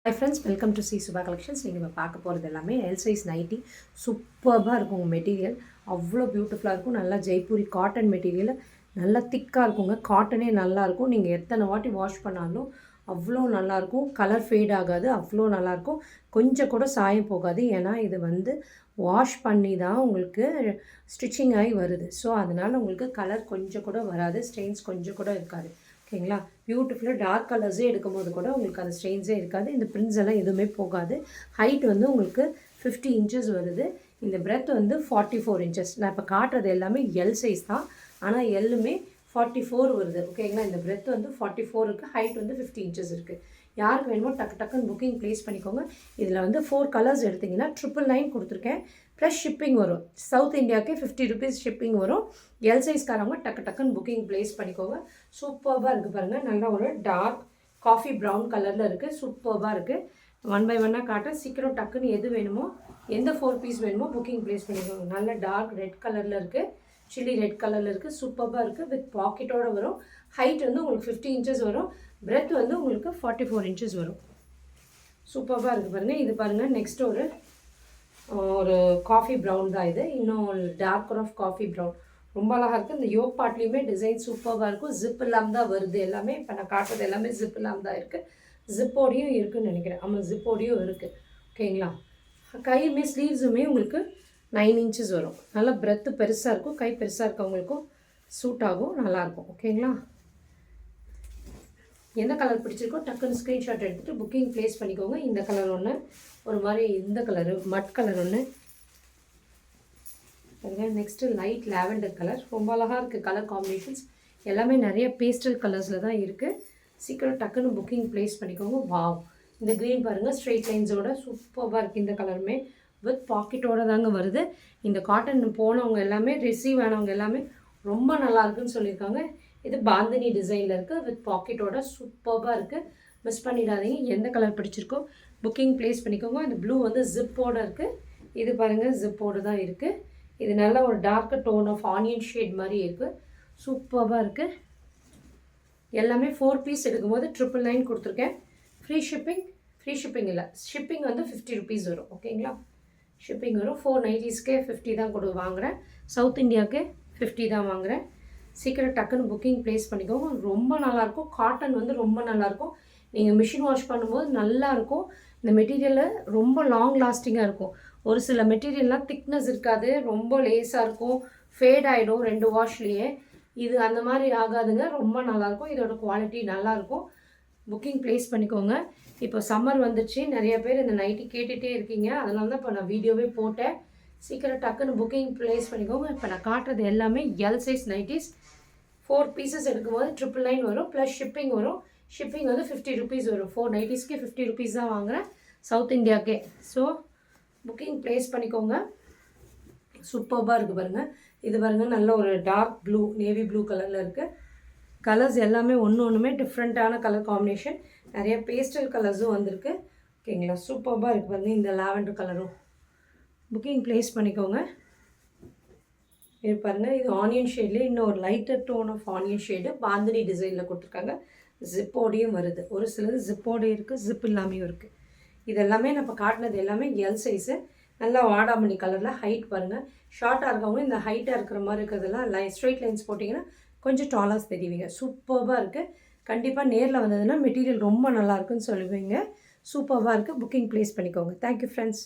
Hi friends, welcome to C Subha Collections. நீங்கள் இப்போ பார்க்க போகிறது எல்லாமே எல் சைஸ் நைட்டி. சூப்பராக இருக்கும் உங்கள் மெட்டீரியல். அவ்வளோ பியூட்டிஃபுல்லாக இருக்கும். நல்லா ஜெய்ப்பூரி காட்டன் மெட்டீரியல். நல்லா திக்காக இருக்குங்க. காட்டனே நல்லாயிருக்கும். நீங்கள் எத்தனை வாட்டி வாஷ் பண்ணாலும் அவ்வளோ நல்லாயிருக்கும். கலர் ஃபேட் ஆகாது. அவ்வளோ நல்லாயிருக்கும். கொஞ்சம் கூட சாயம் போகாது. ஏன்னா இது வாஷ் பண்ணி தான் உங்களுக்கு ஸ்டிச்சிங் ஆகி வருது. ஸோ அதனால் உங்களுக்கு கலர் கொஞ்சம் கூட வராது. ஸ்டெயின்ஸ் கொஞ்சம் கூட இருக்காது. ஓகேங்களா? பியூட்டிஃபுல்லாக டார்க் கலர்ஸே எடுக்கும்போது கூட உங்களுக்கு அந்த ஸ்ட்ரெயின்ஸே இருக்காது. இந்த பிரிண்ட்ஸ் எல்லாம் எதுவுமே போகாது. ஹைட் உங்களுக்கு 50 இன்ச்சஸ் வருது. இந்த பிரெத் 44 இன்ச்சஸ். நான் இப்போ காட்டுறது எல்லாமே எல் சைஸ் தான். ஆனால் எல்லுமே 44 வருது. ஓகேங்களா? இந்த பிரெத் 44 இருக்குது. ஹைட் 50 இன்ச்சஸ் இருக்குது. யாருக்கு வேணுமோ டக்குன்னு புக்கிங் ப்ளேஸ் பண்ணிக்கோங்க. இதில் 4 கலர்ஸ் எடுத்திங்கன்னா 999 கொடுத்துருக்கேன். ப்ளஸ் ஷிப்பிங் வரும். சவுத் இந்தியாவுக்கே 50 ருபீஸ் ஷிப்பிங் வரும். எல் சைஸ்காரவங்க டக்குன்னு புக்கிங் ப்ளேஸ் பண்ணிக்கோங்க. சூப்பராக இருக்குது பாருங்கள். நல்லா ஒரு டார்க் காஃபி ப்ரௌன் கலரில் இருக்குது. சூப்பராக இருக்குது. 1 by 1 காட்டுறேன். சீக்கிரம் டக்குன்னு எது வேணுமோ எந்த 4 பீஸ் வேணுமோ புக்கிங் ப்ளேஸ் பண்ணிக்கோங்க. நல்ல டார்க் ரெட் கலரில் இருக்குது. சில்லி ரெட் கலரில் இருக்குது. சூப்பராக இருக்குது. வித் பாக்கெட்டோடு வரும். ஹைட் உங்களுக்கு 50 இன்ச்சஸ் வரும். பிரெத் உங்களுக்கு 44 இன்ச்சஸ் வரும். சூப்பராக இருக்குது பாருங்கள். இது பாருங்கள். நெக்ஸ்ட் ஒரு காஃபி ப்ரௌன் தான் இது. இன்னும் டார்க்கர் ஆஃப் காஃபி ப்ரௌன். ரொம்ப அழகாக இருக்குது. இந்த யோக் பார்ட்லேயுமே டிசைன் சூப்பராக இருக்கும். ஜிப் இல்லாமல் தான் வருது எல்லாமே. இப்போ நான் காட்டுறது எல்லாமே ஜிப் இல்லாமல் தான் இருக்குது. ஜிப்போடையும் இருக்குதுன்னு நினைக்கிறேன். ஆமாம், ஜிப்போடையும் இருக்குது. ஓகேங்களா? கையுமே ஸ்லீவ்ஸுமே உங்களுக்கு 9 இன்ச்சஸ் வரும். நல்லா பிரெத்து பெருசாக இருக்கும். கை பெருசாக இருக்கவங்களுக்கும் சூட் ஆகும். நல்லாயிருக்கும். ஓகேங்களா? எந்த கலர் பிடிச்சிருக்கோ டக்குன்னு ஸ்க்ரீன்ஷாட் எடுத்துகிட்டு புக்கிங் ப்ளேஸ் பண்ணிக்கோங்க. இந்த கலர் ஒன்று, ஒரு மாதிரி இந்த கலரு மட் கலர் ஒன்று. Next light lavender colour. ரொம்ப அழகாக இருக்குது கலர் காம்பினேஷன்ஸ். எல்லாமே நிறைய பேஸ்டல் கலர்ஸில் தான் இருக்குது. சீக்கிரம் டக்குன்னு புக்கிங் ப்ளேஸ் பண்ணிக்கோங்க. வாவ்! இந்த க்ரீன் பாருங்கள். ஸ்ட்ரெயிட் லைன்ஸோட சூப்பராக இருக்குது. இந்த கலருமே வித் பாக்கெட்டோடு தாங்க வருது. இந்த காட்டன் போனவங்க எல்லாமே ரிசீவ் ஆனவங்க எல்லாமே ரொம்ப நல்லா இருக்குன்னு சொல்லியிருக்காங்க. இது பாந்தினி டிசைனில் இருக்குது. வித் பாக்கெட்டோட சூப்பராக இருக்குது. மிஸ் பண்ணிடாதீங்க. எந்த கலர் பிடிச்சிருக்கோ புக்கிங் ப்ளேஸ் பண்ணிக்கோங்க. இந்த ப்ளூ ஜிப்போடு இருக்குது. இது பாருங்கள், ஜிப்போடு தான் இருக்குது. இது நல்ல ஒரு dark tone of onion shade மாதிரி இருக்குது. சூப்பராக இருக்குது. எல்லாமே 4 பீஸ் எடுக்கும்போது 999 கொடுத்துருக்கேன். ஃப்ரீ ஷிப்பிங் இல்லை. ஷிப்பிங் 50 ருபீஸ் வரும். ஓகேங்களா? ஷிப்பிங் வரும். 4 நைட்டிஸ்க்கே 50 தான் வாங்குகிறேன். சவுத் இந்தியாவுக்கே 50 தான் வாங்குகிறேன். சீக்கிரம் டக்குன்னு புக்கிங் ப்ளேஸ் பண்ணிக்கோங்க. ரொம்ப நல்லாயிருக்கும். காட்டன் ரொம்ப நல்லாயிருக்கும். நீங்கள் மிஷின் வாஷ் பண்ணும்போது நல்லாயிருக்கும். இந்த மெட்டீரியலு ரொம்ப லாங் லாஸ்டிங்காக இருக்கும். ஒரு சில மெட்டீரியல்லாம் திக்னஸ் இருக்காது. ரொம்ப லேஸாக இருக்கும். ஃபேட் ஆகிடும் 2 வாஷ்லேயே. இது அந்த மாதிரி ஆகாதுங்க. ரொம்ப நல்லாயிருக்கும். இதோட குவாலிட்டி நல்லாயிருக்கும். புக்கிங் ப்ளேஸ் பண்ணிக்கோங்க. இப்போ சம்மர் வந்துடுச்சு. நிறைய பேர் இந்த நைட்டி கேட்டுகிட்டே இருக்கீங்க. அதனால தான் இப்போ நான் வீடியோவே போட்டேன். சீக்கிரம் டக்குன்னு புக்கிங் ப்ளேஸ் பண்ணிக்கோங்க. இப்போ நான் காட்டுறது எல்லாமே எல் சைஸ் நைட்டிஸ். 4 பீசஸ் எடுக்கும்போது 999 வரும். ப்ளஸ் ஷிப்பிங் வரும். ஷிப்பிங் 50 ருபீஸ் வரும். 4 நைட்டிஸ்க்கே 50 ருபீஸ் தான் வாங்குகிறேன் சவுத் இந்தியாவுக்கே. ஸோ புக்கிங் ப்ளேஸ் பண்ணிக்கோங்க. சூப்பராக இருக்குது பாருங்கள். இது பாருங்கள், நல்ல ஒரு டார்க் ப்ளூ, நேவி ப்ளூ கலரில் இருக்குது. கலர்ஸ் எல்லாமே ஒன்றுமே டிஃப்ரெண்ட்டான கலர் காம்பினேஷன். நிறைய பேஸ்டல் கலர்ஸும் வந்திருக்கு. ஓகேங்களா? சூப்பராக இருக்குது பாருங்கள். இந்த லாவெண்டர் கலரும் புக்கிங் ப்ளேஸ் பண்ணிக்கோங்க. இது பாருங்கள், இது ஆனியன் ஷேட்லேயே இன்னும் ஒரு lighter tone of onion shade bandhani டிசைனில் கொடுத்துருக்காங்க. ஜிப்போடையும் வருது. ஒரு சிலது ஜிப்போடையும் இருக்குது, ஜிப் இல்லாமையும் இருக்குது. இதெல்லாமே நான் இப்போ காட்டினது எல்லாமே எல் சைஸு. நல்லா வாடாமணி கலரில். ஹைட் பாருங்கள். ஷார்ட்டாக இருக்கவங்க இந்த ஹைட்டாக இருக்கிற மாதிரி இருக்கிறதெல்லாம் ஸ்ட்ரெயிட் லைன்ஸ் போட்டிங்கன்னா கொஞ்சம் டாலாக தெரிவிங்க. சூப்பராக இருக்குது. கண்டிப்பாக நேரில் வந்ததுன்னா மெட்டீரியல் ரொம்ப நல்லாயிருக்குன்னு சொல்லுவீங்க. சூப்பராக இருக்குது. புக்கிங் ப்ளேஸ் பண்ணிக்கோங்க. Thank you friends.